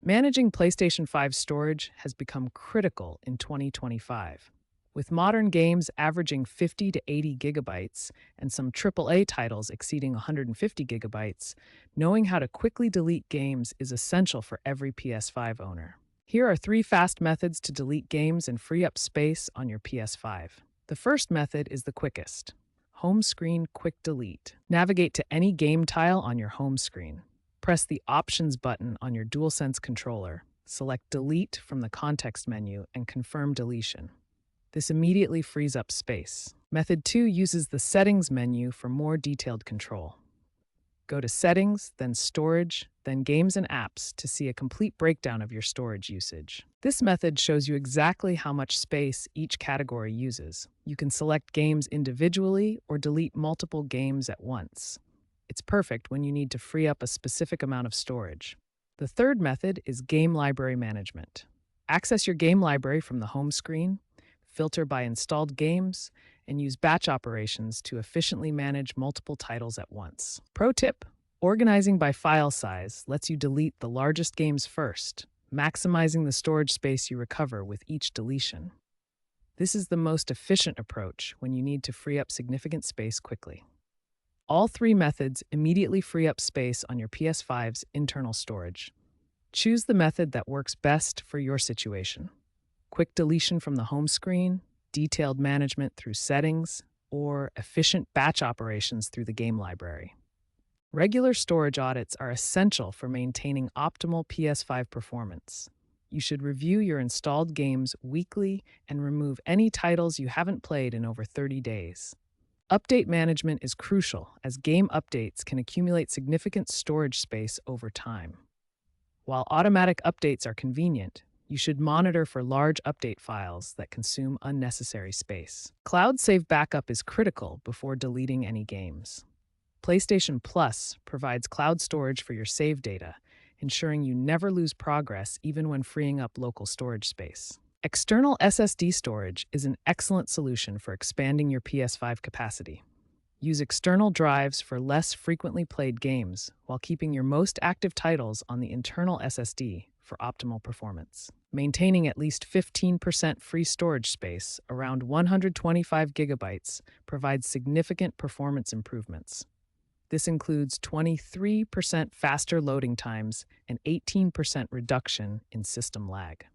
Managing PlayStation 5 storage has become critical in 2025. With modern games averaging 50 to 80 gigabytes and some AAA titles exceeding 150 gigabytes, knowing how to quickly delete games is essential for every PS5 owner. Here are 3 fast methods to delete games and free up space on your PS5. The first method is the quickest. Home screen quick delete. Navigate to any game tile on your home screen. Press the Options button on your DualSense controller. Select Delete from the context menu and confirm deletion. This immediately frees up space. Method 2 uses the Settings menu for more detailed control. Go to Settings, then Storage, then Games and Apps to see a complete breakdown of your storage usage. This method shows you exactly how much space each category uses. You can select games individually or delete multiple games at once. It's perfect when you need to free up a specific amount of storage. The third method is Game Library Management. Access your game library from the home screen, filter by installed games, and use batch operations to efficiently manage multiple titles at once. Pro tip: organizing by file size lets you delete the largest games first, maximizing the storage space you recover with each deletion. This is the most efficient approach when you need to free up significant space quickly. All 3 methods immediately free up space on your PS5's internal storage. Choose the method that works best for your situation. Quick deletion from the home screen, detailed management through settings, or efficient batch operations through the game library. Regular storage audits are essential for maintaining optimal PS5 performance. You should review your installed games weekly and remove any titles you haven't played in over 30 days. Update management is crucial as game updates can accumulate significant storage space over time. While automatic updates are convenient, you should monitor for large update files that consume unnecessary space. Cloud Save Backup is critical before deleting any games. PlayStation Plus provides cloud storage for your save data, ensuring you never lose progress even when freeing up local storage space. External SSD storage is an excellent solution for expanding your PS5 capacity. Use external drives for less frequently played games while keeping your most active titles on the internal SSD for optimal performance. Maintaining at least 15% free storage space, around 125 gigabytes, provides significant performance improvements. This includes 23% faster loading times and 18% reduction in system lag.